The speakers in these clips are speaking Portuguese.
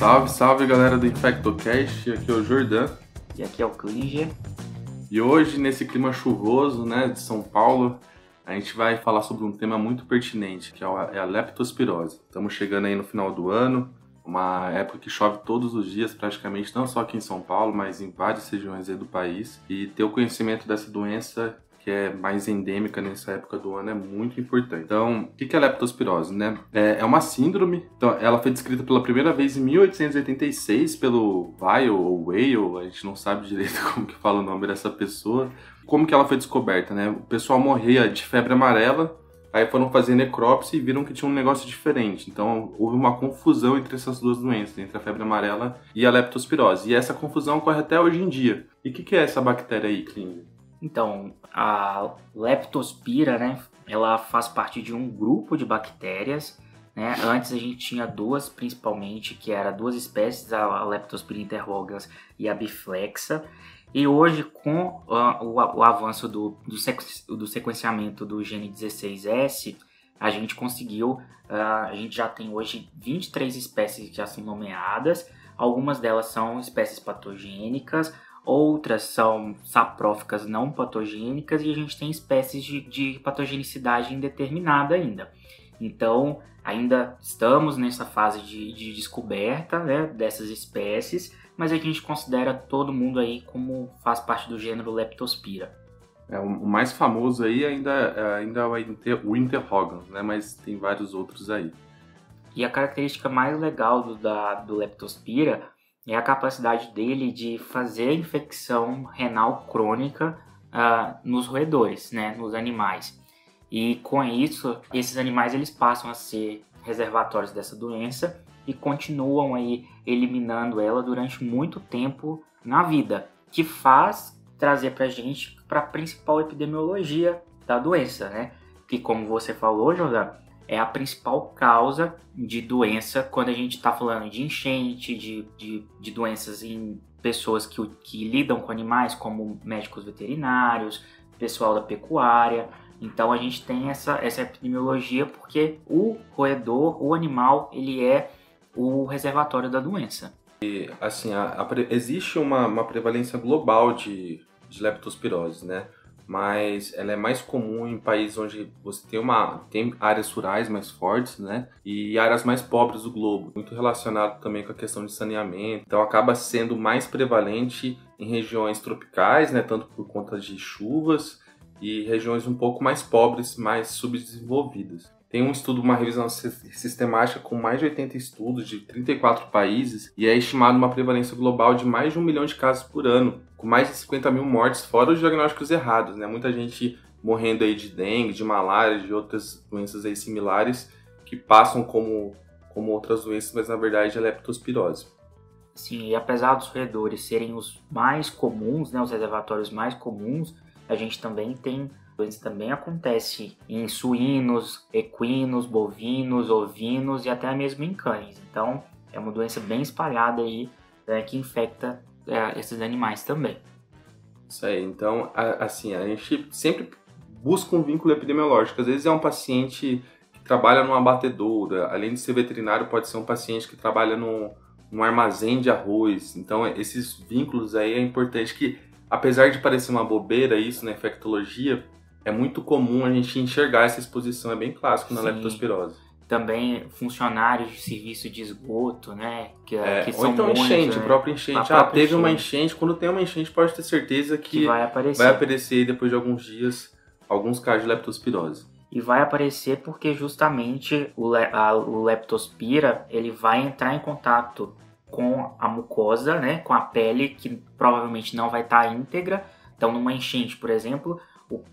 Salve, salve galera do InfectoCast, aqui é o Jordan. E aqui é o Clíger. E hoje, nesse clima chuvoso, né, de São Paulo, a gente vai falar sobre um tema muito pertinente, que é a leptospirose. Estamos chegando aí no final do ano, uma época que chove todos os dias praticamente, não só aqui em São Paulo, mas em várias regiões aí do país. E ter o conhecimento dessa doença, que é mais endêmica nessa época do ano, é muito importante. Então, o que é a leptospirose, né? É uma síndrome, então, ela foi descrita pela primeira vez em 1886 pelo Weil ou Weil, a gente não sabe direito como que fala o nome dessa pessoa. Como que ela foi descoberta, né? O pessoal morria de febre amarela, aí foram fazer necrópsia e viram que tinha um negócio diferente. Então, houve uma confusão entre essas duas doenças, entre a febre amarela e a leptospirose. E essa confusão ocorre até hoje em dia. E o que é essa bactéria aí, Klinger? Então, a leptospira, né, ela faz parte de um grupo de bactérias, né? Antes a gente tinha duas principalmente, que eram duas espécies, a Leptospira interrogans e a biflexa. E hoje, com o avanço do sequenciamento do gene 16S, a gente conseguiu, a gente já tem hoje 23 espécies que já são nomeadas. Algumas delas são espécies patogênicas, outras são sapróficas não patogênicas e a gente tem espécies de patogenicidade indeterminada ainda. Então, ainda estamos nessa fase de descoberta, né, dessas espécies, mas a gente considera todo mundo aí como faz parte do gênero Leptospira. O mais famoso aí ainda é o interrogans, né, mas tem vários outros aí. E a característica mais legal do Leptospira é a capacidade dele de fazer infecção renal crônica nos roedores, né, nos animais. E com isso, esses animais eles passam a ser reservatórios dessa doença e continuam aí eliminando ela durante muito tempo na vida, que faz trazer pra gente para a principal epidemiologia da doença, né? Que, como você falou, Jordão, é a principal causa de doença quando a gente está falando de enchente, de doenças em pessoas que lidam com animais, como médicos veterinários, pessoal da pecuária. Então a gente tem essa epidemiologia porque o roedor, o animal, ele é o reservatório da doença. E, assim, existe uma prevalência global de leptospirose, né? Mas ela é mais comum em países onde você tem áreas rurais mais fortes, né? E áreas mais pobres do globo, muito relacionado também com a questão de saneamento. Então acaba sendo mais prevalente em regiões tropicais, né? Tanto por conta de chuvas e regiões um pouco mais pobres, mais subdesenvolvidas. Tem um estudo, uma revisão sistemática com mais de 80 estudos de 34 países e é estimado uma prevalência global de mais de 1 milhão de casos por ano, com mais de 50 mil mortes, fora os diagnósticos errados, né? Muita gente morrendo aí de dengue, de malária, de outras doenças aí similares que passam como outras doenças, mas na verdade é leptospirose. Sim, e apesar dos roedores serem os mais comuns, né, os reservatórios mais comuns, a gente também tem doença também acontece em suínos, equinos, bovinos, ovinos e até mesmo em cães. Então, é uma doença bem espalhada aí, né, que infecta esses animais também. Isso aí. Então, assim, a gente sempre busca um vínculo epidemiológico. Às vezes é um paciente que trabalha numa abatedoura, além de ser veterinário, pode ser um paciente que trabalha num armazém de arroz. Então, esses vínculos aí é importante que, apesar de parecer uma bobeira isso na infectologia, é muito comum a gente enxergar essa exposição, é bem clássico na leptospirose. Também funcionários de serviço de esgoto, né? Que ou então muitos, enchente, né? a própria enchente. Teve uma enchente, quando tem uma enchente pode ter certeza que vai aparecer depois de alguns dias alguns casos de leptospirose. E vai aparecer porque justamente o leptospira ele vai entrar em contato com a mucosa, né? Com a pele, que provavelmente não vai estar íntegra. Então, numa enchente, por exemplo,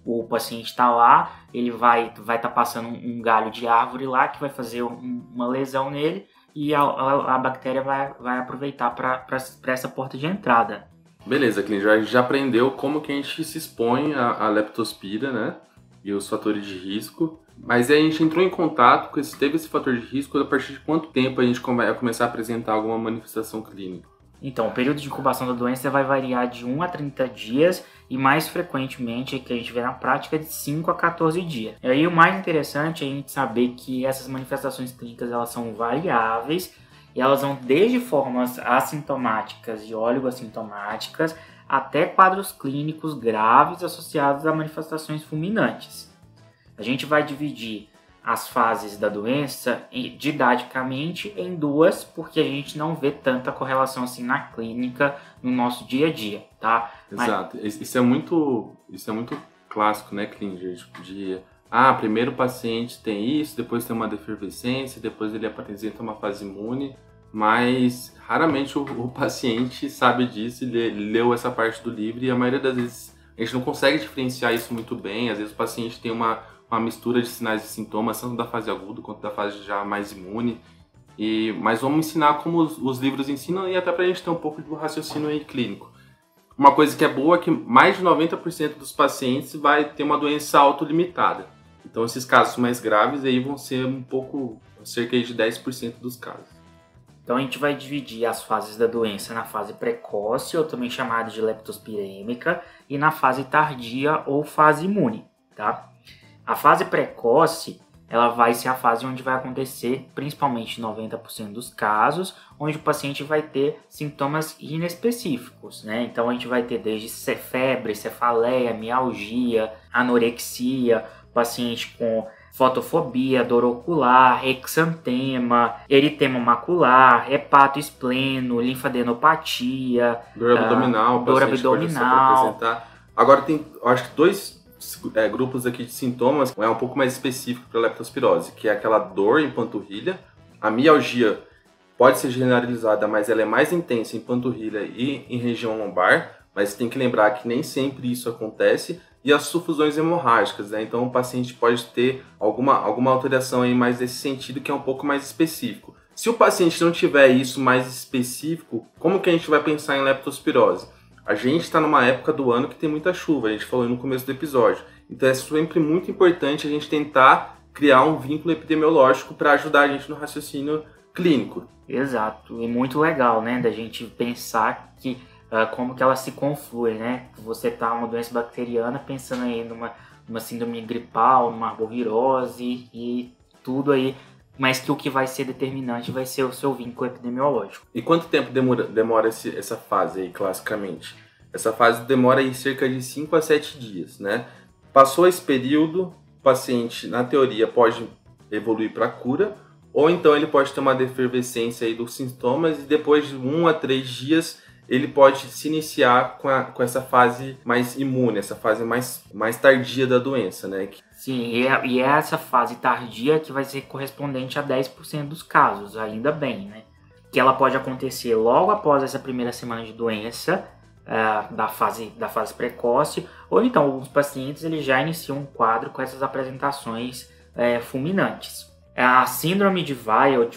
o paciente está lá, ele vai estar passando um galho de árvore lá que vai fazer uma lesão nele e a bactéria vai aproveitar para essa porta de entrada. Beleza, Clint, a gente já aprendeu como que a gente se expõe à leptospira, né? E os fatores de risco. Mas aí a gente entrou em contato, teve esse fator de risco, a partir de quanto tempo a gente vai começar a apresentar alguma manifestação clínica? Então, o período de incubação da doença vai variar de 1 a 30 dias e mais frequentemente, que a gente vê na prática, de 5 a 14 dias. E aí o mais interessante é a gente saber que essas manifestações clínicas elas são variáveis E elas vão desde formas assintomáticas e oligoassintomáticas até quadros clínicos graves associados a manifestações fulminantes. A gente vai dividir as fases da doença didaticamente em duas, porque a gente não vê tanta correlação assim na clínica, no nosso dia a dia, tá? Exato. Isso é muito clássico, né, Klinger? Primeiro o paciente tem isso, depois tem uma defervescência, depois ele apresenta uma fase imune, mas raramente o paciente sabe disso, ele leu essa parte do livro e a maioria das vezes a gente não consegue diferenciar isso muito bem. Às vezes o paciente tem uma mistura de sinais e sintomas, tanto da fase aguda quanto da fase já mais imune. Mas vamos ensinar como os livros ensinam e até pra gente ter um pouco do raciocínio aí clínico. Uma coisa que é boa é que mais de 90% dos pacientes vai ter uma doença autolimitada. Então esses casos mais graves aí vão ser cerca de 10% dos casos. Então a gente vai dividir as fases da doença na fase precoce, ou também chamada de leptospirêmica, e na fase tardia ou fase imune, tá? A fase precoce, ela vai ser a fase onde vai acontecer, principalmente em 90% dos casos, onde o paciente vai ter sintomas inespecíficos, né? Então a gente vai ter desde febre, cefaleia, mialgia, anorexia, paciente com fotofobia, dor ocular, exantema, eritema macular, hepatoespleno, linfadenopatia, dor abdominal, dor abdominal. Apresentar. Agora acho que dois grupos aqui de sintomas um pouco mais específico para a leptospirose, que é aquela dor em panturrilha. A mialgia pode ser generalizada, mas ela é mais intensa em panturrilha e em região lombar, mas tem que lembrar que nem sempre isso acontece. E as sufusões hemorrágicas, né? Então o paciente pode ter alguma alteração aí mais nesse sentido, que é um pouco mais específico. Se o paciente não tiver isso mais específico, como que a gente vai pensar em leptospirose? A gente está numa época do ano que tem muita chuva, a gente falou no começo do episódio. Então é sempre muito importante a gente tentar criar um vínculo epidemiológico para ajudar a gente no raciocínio clínico. Exato, e muito legal, né, da gente pensar que como que ela se conflui, né? Você tá uma doença bacteriana pensando aí numa síndrome gripal, numa arbovirose e tudo aí, mas que o que vai ser determinante vai ser o seu vínculo epidemiológico. E quanto tempo demora essa fase aí, classicamente? Essa fase demora aí cerca de 5 a 7 dias, né? Passou esse período, o paciente, na teoria, pode evoluir para cura, ou então ele pode ter uma defervescência aí dos sintomas e depois de 1 a 3 dias ele pode se iniciar com essa fase mais imune, essa fase mais tardia da doença, né? Sim, e é essa fase tardia que vai ser correspondente a 10% dos casos, ainda bem, né? Que ela pode acontecer logo após essa primeira semana de doença, da fase precoce, ou então alguns pacientes eles já iniciam um quadro com essas apresentações fulminantes. A síndrome de Weil,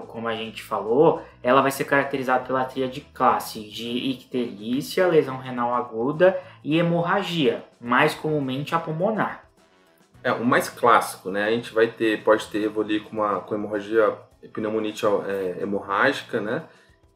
como a gente falou, ela vai ser caracterizada pela tríade classe de icterícia, lesão renal aguda e hemorragia, mais comumente a pulmonar. O mais clássico, né? A gente pode evoluir com hemorragia, pneumonite hemorrágica, né?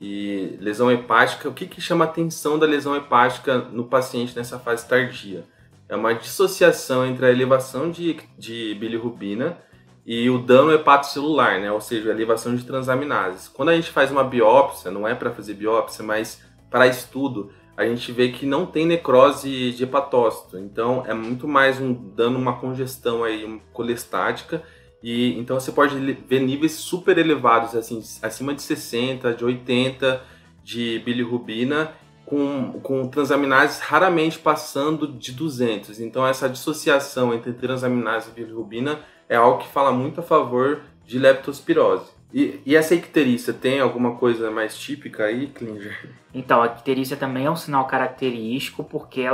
E lesão hepática. O que chama a atenção da lesão hepática no paciente nessa fase tardia? É uma dissociação entre a elevação de bilirrubina e o dano hepatocelular, né? Ou seja, a elevação de transaminases. Quando a gente faz uma biópsia, não é para fazer biópsia, mas para estudo, a gente vê que não tem necrose de hepatócito. Então, é muito mais um dano, uma congestão aí, uma colestática. E então você pode ver níveis super elevados, assim, acima de 60, de 80 de bilirrubina, com transaminases raramente passando de 200. Então, essa dissociação entre transaminase e bilirrubina é algo que fala muito a favor de leptospirose. E essa icterícia tem alguma coisa mais típica aí, Klinger? Então, a icterícia também é um sinal característico, porque é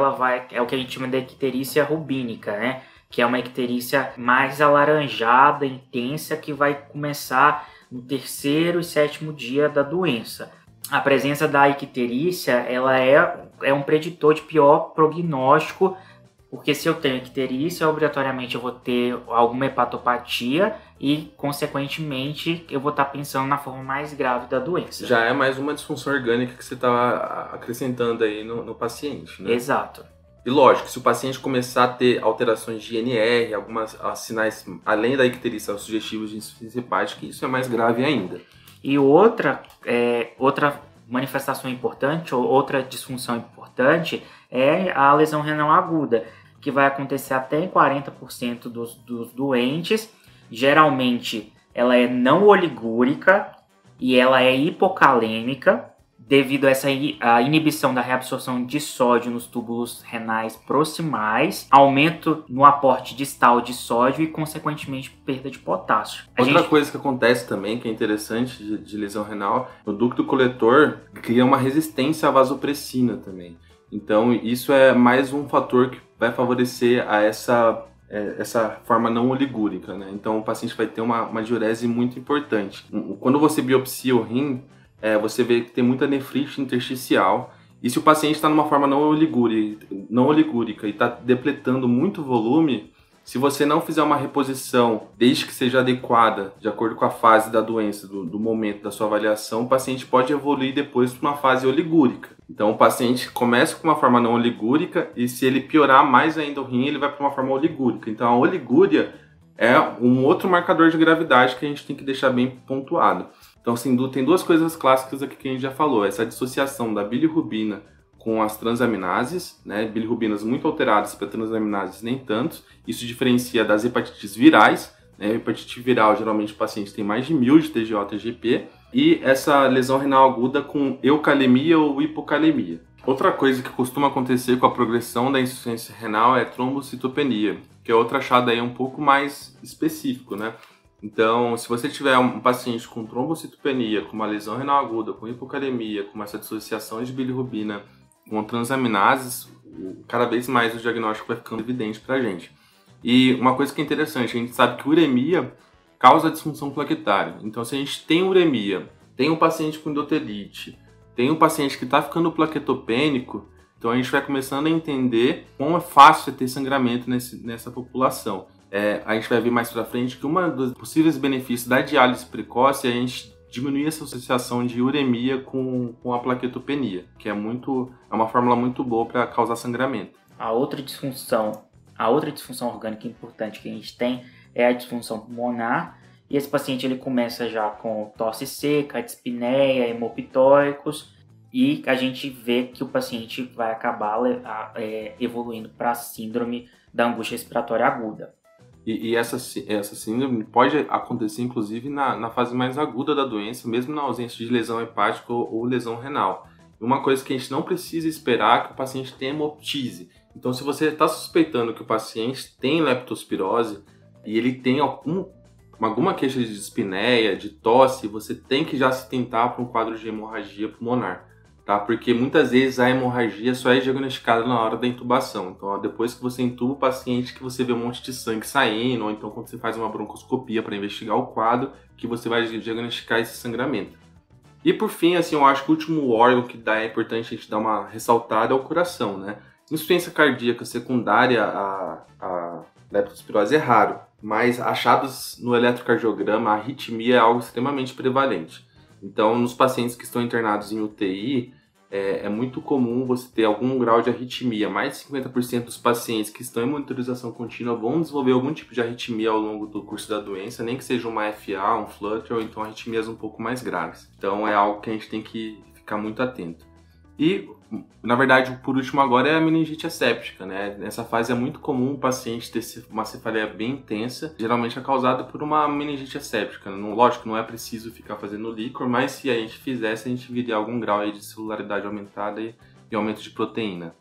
o que a gente chama de icterícia rubínica, né? Que é uma icterícia mais alaranjada, intensa, que vai começar no 3º e 7º dia da doença. A presença da icterícia, ela é um preditor de pior prognóstico, porque se eu tenho icterícia, obrigatoriamente eu vou ter alguma hepatopatia e, consequentemente, eu vou estar pensando na forma mais grave da doença. Já é mais uma disfunção orgânica que você está acrescentando aí no paciente, né? Exato. E lógico, se o paciente começar a ter alterações de INR, algumas sinais, além da icterícia, sugestivos de insuficiência hepática, isso é mais grave ainda. E outra manifestação importante, ou outra disfunção importante, é a lesão renal aguda, que vai acontecer até em 40% dos doentes. Geralmente, ela é não oligúrica e ela é hipocalêmica, devido a essa inibição da reabsorção de sódio nos túbulos renais proximais, aumento no aporte distal de sódio e, consequentemente, perda de potássio. Outra coisa que acontece também, que é interessante de lesão renal, o ducto coletor cria uma resistência à vasopressina também. Então, isso é mais um fator que vai favorecer a essa forma não oligúrica, né? Então, o paciente vai ter uma diurese muito importante. Quando você biopsia o rim, você vê que tem muita nefrite intersticial. E se o paciente está numa forma não oligúrica e está depletando muito volume, se você não fizer uma reposição, desde que seja adequada, de acordo com a fase da doença, do momento da sua avaliação, o paciente pode evoluir depois para uma fase oligúrica. Então, o paciente começa com uma forma não oligúrica e, se ele piorar mais ainda o rim, ele vai para uma forma oligúrica. Então, a oligúria é um outro marcador de gravidade que a gente tem que deixar bem pontuado. Então, assim, tem duas coisas clássicas aqui que a gente já falou. Essa dissociação da bilirrubina com as transaminases, né? Bilirrubinas muito alteradas para transaminases nem tanto. Isso diferencia das hepatites virais, né? Hepatite viral, geralmente o paciente tem mais de 1000 de TGO-TGP. E essa lesão renal aguda com eucalemia ou hipocalemia. Outra coisa que costuma acontecer com a progressão da insuficiência renal é trombocitopenia, que é outro achado aí um pouco mais específico, né? Então, se você tiver um paciente com trombocitopenia, com uma lesão renal aguda, com hipocalemia, com essa dissociação de bilirrubina, com transaminases, cada vez mais o diagnóstico vai ficando evidente pra gente. E uma coisa que é interessante, a gente sabe que uremia causa disfunção plaquetária. Então, se a gente tem uremia, tem um paciente com endotelite, tem um paciente que está ficando plaquetopênico, então a gente vai começando a entender como é fácil ter sangramento nessa população. A gente vai ver mais pra frente que uma dos possíveis benefícios da diálise precoce é a gente diminuir essa associação de uremia com a plaquetopenia, que é uma fórmula muito boa para causar sangramento. A outra disfunção orgânica importante que a gente tem é a disfunção pulmonar, e esse paciente ele começa já com tosse seca, dispneia, hemopitóricos, e a gente vê que o paciente vai acabar evoluindo para a síndrome da angústia respiratória aguda. E essa síndrome pode acontecer, inclusive, na fase mais aguda da doença, mesmo na ausência de lesão hepática ou lesão renal. Uma coisa que a gente não precisa esperar é que o paciente tenha hemoptise. Então, se você está suspeitando que o paciente tem leptospirose e ele tem alguma queixa de dispneia, de tosse, você tem que já se tentar para um quadro de hemorragia pulmonar. Tá? Porque muitas vezes a hemorragia só é diagnosticada na hora da intubação. Então, depois que você intuba o paciente, que você vê um monte de sangue saindo, ou então quando você faz uma broncoscopia para investigar o quadro, que você vai diagnosticar esse sangramento. E por fim, assim, eu acho que o último órgão que é importante a gente dar uma ressaltada é o coração, né? Insuficiência cardíaca secundária à leptospirose é raro, mas achados no eletrocardiograma, a arritmia é algo extremamente prevalente. Então, nos pacientes que estão internados em UTI, é muito comum você ter algum grau de arritmia. Mais de 50% dos pacientes que estão em monitorização contínua vão desenvolver algum tipo de arritmia ao longo do curso da doença, nem que seja uma FA, um flutter, ou então arritmias um pouco mais graves. Então, é algo que a gente tem que ficar muito atento. E, na verdade, por último agora é a meningite asséptica, né? Nessa fase é muito comum o paciente ter uma cefaleia bem intensa, geralmente é causada por uma meningite asséptica. Lógico, não é preciso ficar fazendo líquor, mas se a gente fizesse, a gente viria algum grau aí de celularidade aumentada e aumento de proteína.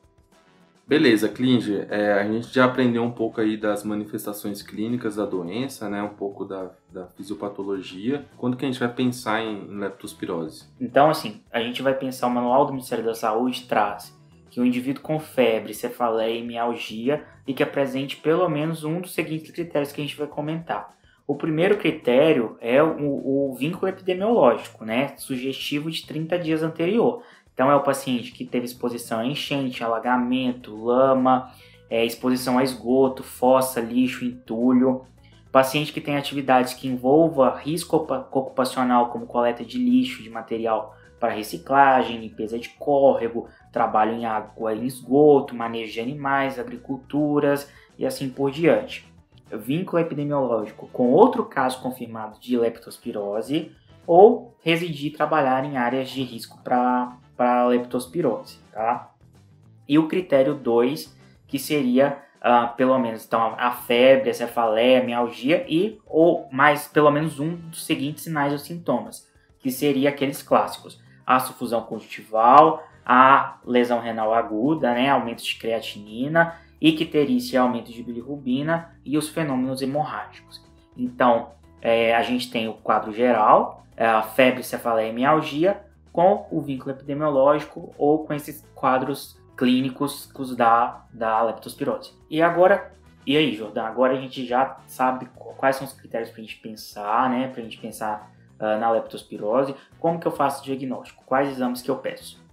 Beleza, Klinger, a gente já aprendeu um pouco aí das manifestações clínicas da doença, né? Um pouco da fisiopatologia. Quando que a gente vai pensar em leptospirose? Então, assim, a gente vai pensar, o Manual do Ministério da Saúde traz que o indivíduo com febre, cefaleia e mialgia e que apresente pelo menos um dos seguintes critérios que a gente vai comentar. O primeiro critério é o vínculo epidemiológico, né? Sugestivo de 30 dias anterior. Então, é o paciente que teve exposição a enchente, alagamento, lama, exposição a esgoto, fossa, lixo, entulho. Paciente que tem atividades que envolva risco ocupacional, como coleta de lixo, de material para reciclagem, limpeza de córrego, trabalho em água e esgoto, manejo de animais, agriculturas e assim por diante. Vínculo epidemiológico com outro caso confirmado de leptospirose ou residir e trabalhar em áreas de risco para leptospirose, tá? E o critério 2, que seria pelo menos então, a febre, a cefaleia, a mialgia ou mais pelo menos um dos seguintes sinais ou sintomas, que seria aqueles clássicos: a sufusão conjuntival, a lesão renal aguda, né, aumento de creatinina, icterícia e aumento de bilirrubina e os fenômenos hemorrágicos. Então, a gente tem o quadro geral, a febre, cefaleia e mialgia, com o vínculo epidemiológico ou com esses quadros clínicos da leptospirose. E aí, Jordão? Agora a gente já sabe quais são os critérios para a gente pensar, né? Para a gente pensar na leptospirose. Como que eu faço o diagnóstico? Quais exames que eu peço?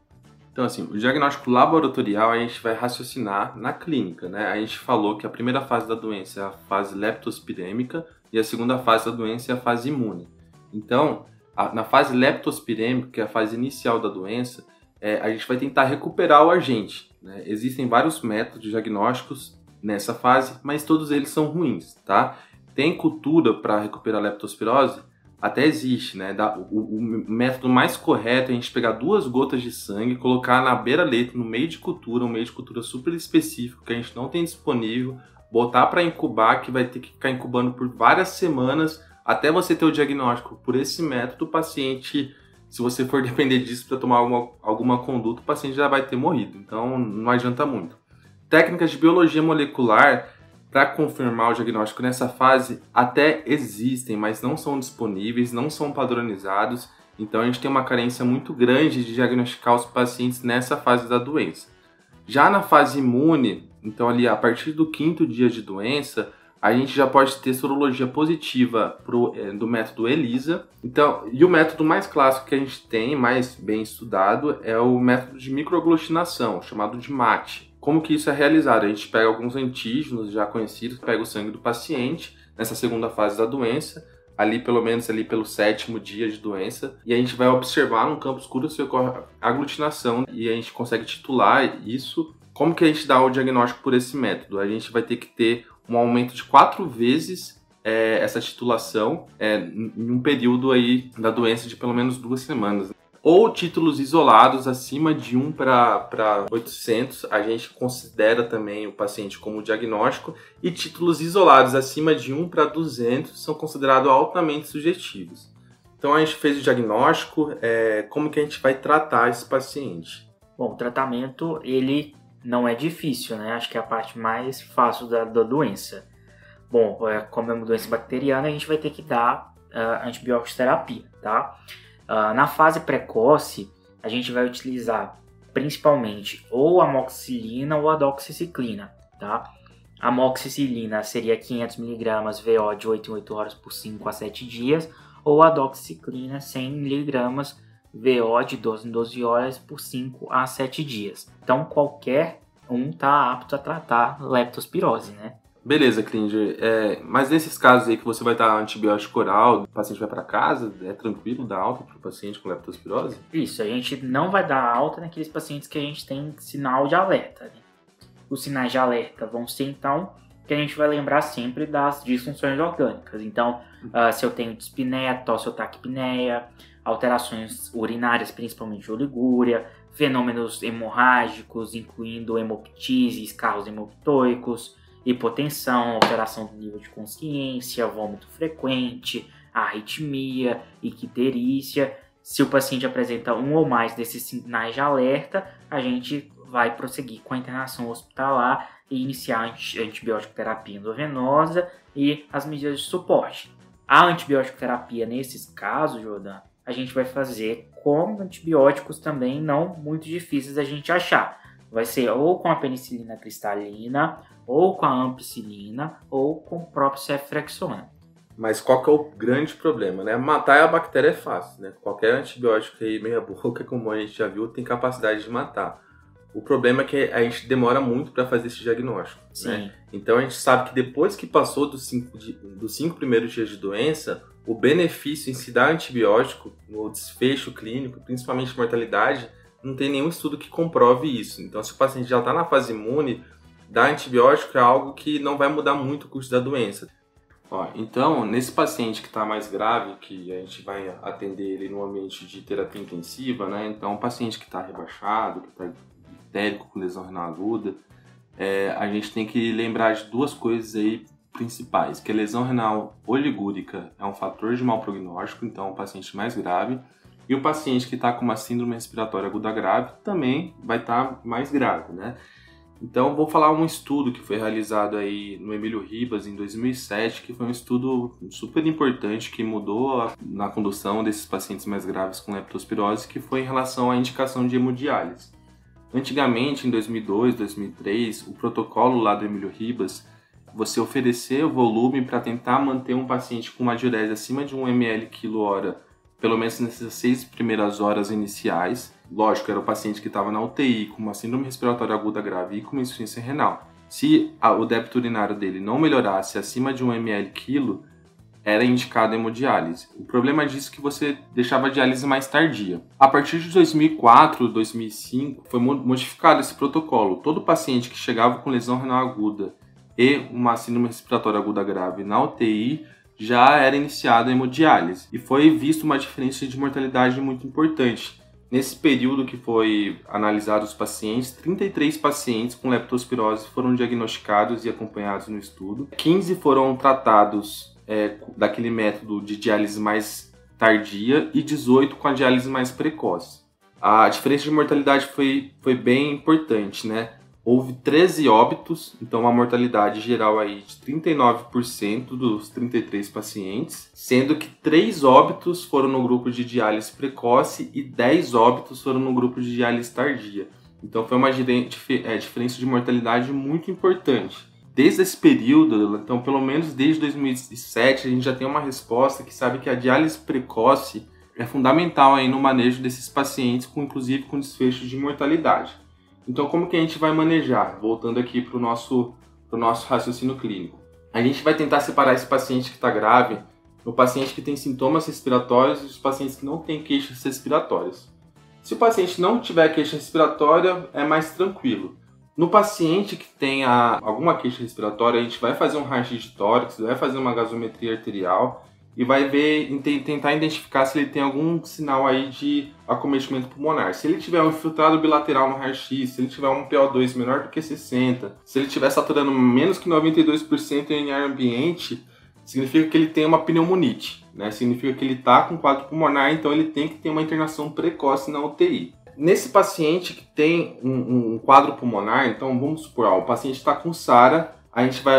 Então, assim, o diagnóstico laboratorial a gente vai raciocinar na clínica, né? A gente falou que a primeira fase da doença é a fase leptospirêmica e a segunda fase da doença é a fase imune. Então, na fase leptospirêmica, que é a fase inicial da doença, a gente vai tentar recuperar o agente, né? Existem vários métodos diagnósticos nessa fase, mas todos eles são ruins, tá? Tem cultura para recuperar a leptospirose? Até existe, né? O método mais correto é a gente pegar 2 gotas de sangue, colocar na beira-leito, no meio de cultura, um meio de cultura super específico que a gente não tem disponível, botar para incubar, que vai ter que ficar incubando por várias semanas até você ter o diagnóstico. Por esse método, o paciente, se você for depender disso para tomar alguma conduta, o paciente já vai ter morrido. Então, não adianta muito. Técnicas de biologia molecular para confirmar o diagnóstico nessa fase até existem, mas não são disponíveis, não são padronizados. Então, a gente tem uma carência muito grande de diagnosticar os pacientes nessa fase da doença. Já na fase imune, então ali a partir do 5º dia de doença, a gente já pode ter sorologia positiva do método ELISA. Então, e o método mais clássico que a gente tem, mais bem estudado, é o método de microaglutinação, chamado de MAT. Como que isso é realizado? A gente pega alguns antígenos já conhecidos, pega o sangue do paciente nessa segunda fase da doença, pelo menos pelo 7º dia de doença, e a gente vai observar num campo escuro se ocorre aglutinação e a gente consegue titular isso. Como que a gente dá o diagnóstico por esse método? A gente vai ter que ter um aumento de 4 vezes essa titulação em um período aí da doença de pelo menos 2 semanas. Ou títulos isolados acima de 1 para 800, a gente considera também o paciente como diagnóstico, e títulos isolados acima de 1 para 200 são considerados altamente subjetivos. Então a gente fez o diagnóstico, como que a gente vai tratar esse paciente? Bom, o tratamento, ele não é difícil, né? Acho que é a parte mais fácil da doença. Bom, como é uma doença bacteriana, a gente vai ter que dar antibióticos terapia, tá? Na fase precoce, a gente vai utilizar principalmente ou amoxicilina ou a doxiciclina, tá? A amoxicilina seria 500 mg VO de 8 em 8 horas por 5 a 7 dias, ou a doxiciclina 100 mg VO de 12 em 12 horas por 5 a 7 dias. Então, qualquer um está apto a tratar leptospirose, né? Beleza, Klinger. Mas nesses casos aí que você vai dar antibiótico oral, o paciente vai para casa, é tranquilo dar alta para o paciente com leptospirose? Isso, a gente não vai dar alta naqueles pacientes que a gente tem sinal de alerta, né? Os sinais de alerta vão ser, então, que a gente vai lembrar sempre das disfunções orgânicas. Então, se eu tenho dispneia, tosse ou taquipneia, alterações urinárias, principalmente oligúria, fenômenos hemorrágicos, incluindo hemoptise, escarros hemoptoicos, hipotensão, alteração do nível de consciência, vômito frequente, arritmia, icterícia. Se o paciente apresenta um ou mais desses sinais de alerta, a gente vai prosseguir com a internação hospitalar e iniciar a antibiótico terapia endovenosa e as medidas de suporte. A antibiótico terapia nesses casos, Jordan, a gente vai fazer com antibióticos também não muito difíceis da gente achar. Vai ser ou com a penicilina cristalina, ou com a ampicilina, ou com o próprio ceftriaxona. Mas qual que é o grande problema, né? Matar a bactéria é fácil, né? Qualquer antibiótico aí meia boca, como a gente já viu, tem capacidade de matar. O problema é que a gente demora muito para fazer esse diagnóstico, né? Então a gente sabe que depois que passou dos 5 primeiros dias de doença, o benefício em se dar antibiótico, no desfecho clínico, principalmente mortalidade, não tem nenhum estudo que comprove isso. Então, se o paciente já está na fase imune, dar antibiótico é algo que não vai mudar muito o curso da doença. Ó, então, nesse paciente que está mais grave, que a gente vai atender ele no ambiente de terapia intensiva, né? Então, um paciente que está rebaixado, que está itérico com lesão renal aguda, a gente tem que lembrar de duas coisas aí principais, que a lesão renal oligúrica é um fator de mau prognóstico, então é um paciente mais grave, e o paciente que está com uma síndrome respiratória aguda grave também vai estar mais grave, né? Então, vou falar um estudo que foi realizado aí no Emílio Ribas em 2007, que foi um estudo super importante que mudou na condução desses pacientes mais graves com leptospirose, que foi em relação à indicação de hemodiálise. Antigamente, em 2002, 2003, o protocolo lá do Emílio Ribas, você oferecer o volume para tentar manter um paciente com uma diurese acima de 1 ml quilo-hora, pelo menos nessas 6 primeiras horas iniciais. Lógico, era o paciente que estava na UTI com uma síndrome respiratória aguda grave e com uma insuficiência renal. Se o débito urinário dele não melhorasse acima de 1 ml quilo, era indicado hemodiálise. O problema disso é que você deixava a diálise mais tardia. A partir de 2004, 2005, foi modificado esse protocolo. Todo paciente que chegava com lesão renal aguda e uma síndrome respiratória aguda grave na UTI já era iniciada a hemodiálise. E foi visto uma diferença de mortalidade muito importante. Nesse período que foi analisado os pacientes, 33 pacientes com leptospirose foram diagnosticados e acompanhados no estudo. 15 foram tratados daquele método de diálise mais tardia e 18 com a diálise mais precoce. A diferença de mortalidade foi bem importante, né? Houve 13 óbitos, então uma mortalidade geral aí de 39% dos 33 pacientes, sendo que 3 óbitos foram no grupo de diálise precoce e 10 óbitos foram no grupo de diálise tardia. Então foi uma diferença de mortalidade muito importante. Desde esse período, então pelo menos desde 2007, a gente já tem uma resposta que sabe que a diálise precoce é fundamental aí no manejo desses pacientes, inclusive com desfecho de mortalidade. Então, como que a gente vai manejar? Voltando aqui para o nosso raciocínio clínico. A gente vai tentar separar esse paciente que está grave no paciente que tem sintomas respiratórios e os pacientes que não têm queixas respiratórias. Se o paciente não tiver queixa respiratória, é mais tranquilo. No paciente que tem alguma queixa respiratória, a gente vai fazer um raio-x de tórax, vai fazer uma gasometria arterial e vai tentar identificar se ele tem algum sinal aí de acometimento pulmonar. Se ele tiver um infiltrado bilateral no raio-x, se ele tiver um PO2 menor do que 60, se ele estiver saturando menos que 92% em ar ambiente, significa que ele tem uma pneumonite, né? Significa que ele está com quadro pulmonar, então ele tem que ter uma internação precoce na UTI. Nesse paciente que tem um quadro pulmonar, então vamos supor, o paciente está com SARA,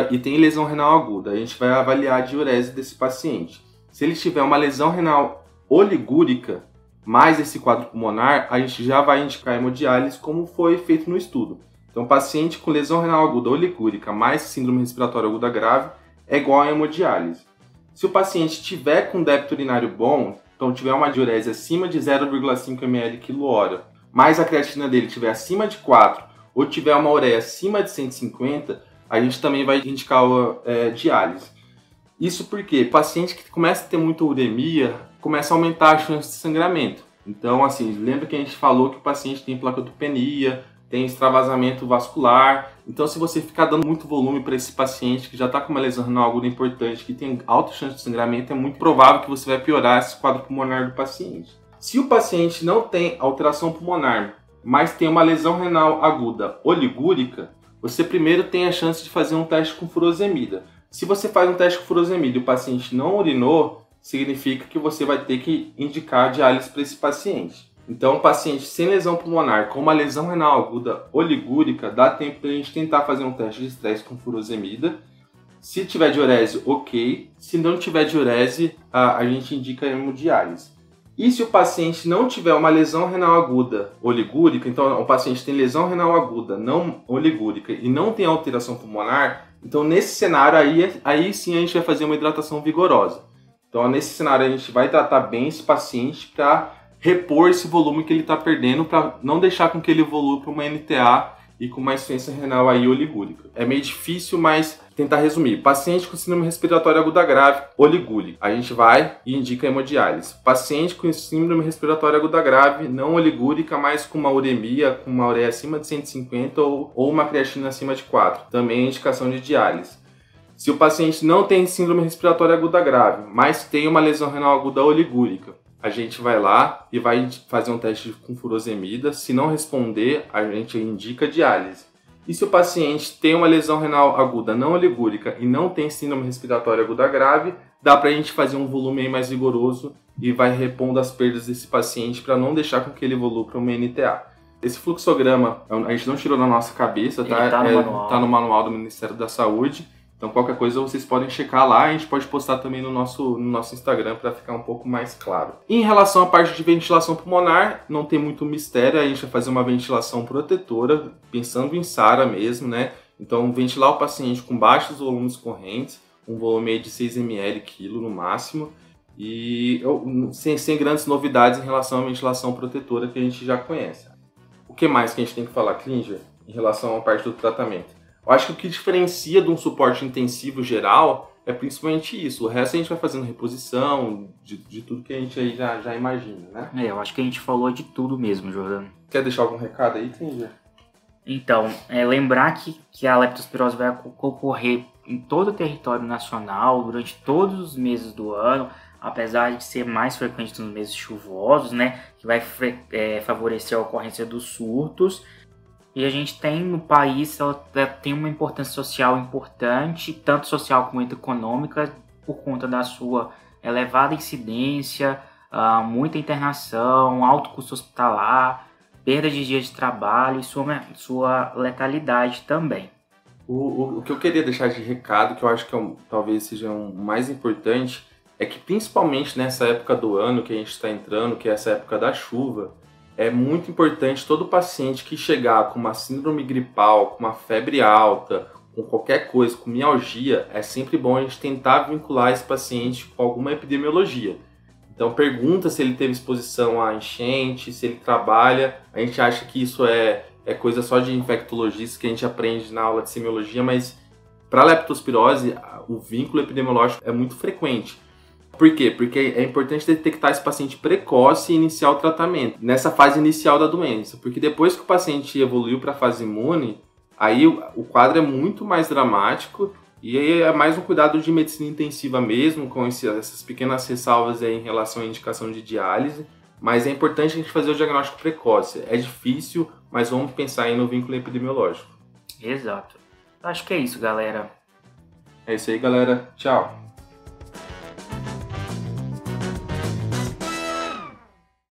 e tem lesão renal aguda, a gente vai avaliar a diurese desse paciente. Se ele tiver uma lesão renal oligúrica, mais esse quadro pulmonar, a gente já vai indicar hemodiálise, como foi feito no estudo. Então, paciente com lesão renal aguda oligúrica mais síndrome respiratória aguda grave é igual a hemodiálise. Se o paciente tiver com débito urinário bom, então tiver uma diurese acima de 0,5 ml quilo-hora, mais a creatina dele tiver acima de 4, ou tiver uma ureia acima de 150, a gente também vai indicar diálise. Isso porque o paciente que começa a ter muita uremia, começa a aumentar a chance de sangramento. Então, assim, lembra que a gente falou que o paciente tem placotopenia, tem extravasamento vascular. Então, se você ficar dando muito volume para esse paciente que já está com uma lesão renal aguda importante, que tem alta chance de sangramento, é muito provável que você vai piorar esse quadro pulmonar do paciente. Se o paciente não tem alteração pulmonar, mas tem uma lesão renal aguda oligúrica, você primeiro tem a chance de fazer um teste com furosemida. Se você faz um teste com furosemida e o paciente não urinou, significa que você vai ter que indicar diálise para esse paciente. Então, um paciente sem lesão pulmonar com uma lesão renal aguda oligúrica, dá tempo para a gente tentar fazer um teste de estresse com furosemida. Se tiver diurese, ok. Se não tiver diurese, a gente indica hemodiálise. E se o paciente não tiver uma lesão renal aguda oligúrica, então o paciente tem lesão renal aguda não oligúrica e não tem alteração pulmonar, então nesse cenário aí sim a gente vai fazer uma hidratação vigorosa. Então nesse cenário a gente vai tratar bem esse paciente para repor esse volume que ele está perdendo, para não deixar com que ele evolua para uma NTA e com uma insuficiência renal aí oligúrica. É meio difícil, mas tentar resumir. Paciente com síndrome respiratória aguda grave, oligúrica, a gente vai e indica hemodiálise. Paciente com síndrome respiratória aguda grave, não oligúrica, mas com uma uremia, com uma ureia acima de 150 ou uma creatina acima de 4, também é indicação de diálise. Se o paciente não tem síndrome respiratória aguda grave, mas tem uma lesão renal aguda oligúrica, a gente vai lá e vai fazer um teste com furosemida. Se não responder, a gente indica diálise. E se o paciente tem uma lesão renal aguda não oligúrica e não tem síndrome respiratória aguda grave, dá para a gente fazer um volume mais rigoroso e vai repondo as perdas desse paciente para não deixar com que ele evolua para uma NTA. Esse fluxograma a gente não tirou da nossa cabeça, tá? Tá no manual do Ministério da Saúde. Então qualquer coisa vocês podem checar lá, a gente pode postar também no nosso Instagram para ficar um pouco mais claro. Em relação à parte de ventilação pulmonar, não tem muito mistério, a gente vai fazer uma ventilação protetora, pensando em SARA mesmo, né? Então ventilar o paciente com baixos volumes correntes, um volume aí de 6 ml quilo no máximo, e sem grandes novidades em relação à ventilação protetora que a gente já conhece. O que mais que a gente tem que falar, Klinger, em relação à parte do tratamento? Eu acho que o que diferencia de um suporte intensivo geral é principalmente isso. O resto a gente vai fazendo reposição de tudo que a gente aí já imagina, né? Eu acho que a gente falou de tudo mesmo, Jordano. Quer deixar algum recado aí, Klinger? Então, lembrar que a leptospirose vai ocorrer em todo o território nacional durante todos os meses do ano, apesar de ser mais frequente nos meses chuvosos, né? Que vai favorecer a ocorrência dos surtos. E a gente tem no país, ela tem uma importância social importante, tanto social quanto econômica, por conta da sua elevada incidência, muita internação, alto custo hospitalar, perda de dias de trabalho e sua letalidade também. O que eu queria deixar de recado, que eu acho que talvez seja o mais importante, é que principalmente nessa época do ano que a gente está entrando, que é essa época da chuva, é muito importante todo paciente que chegar com uma síndrome gripal, com uma febre alta, com qualquer coisa, com mialgia, é sempre bom a gente tentar vincular esse paciente com alguma epidemiologia. Então pergunta se ele teve exposição a enchente, se ele trabalha. A gente acha que isso é coisa só de infectologista que a gente aprende na aula de semiologia, mas para a leptospirose o vínculo epidemiológico é muito frequente. Por quê? Porque é importante detectar esse paciente precoce e iniciar o tratamento nessa fase inicial da doença, porque depois que o paciente evoluiu para a fase imune, aí o quadro é muito mais dramático e aí é mais um cuidado de medicina intensiva mesmo, com essas pequenas ressalvas aí em relação à indicação de diálise, mas é importante a gente fazer o diagnóstico precoce. É difícil, mas vamos pensar aí no vínculo epidemiológico. Exato. Acho que é isso, galera. É isso aí, galera. Tchau.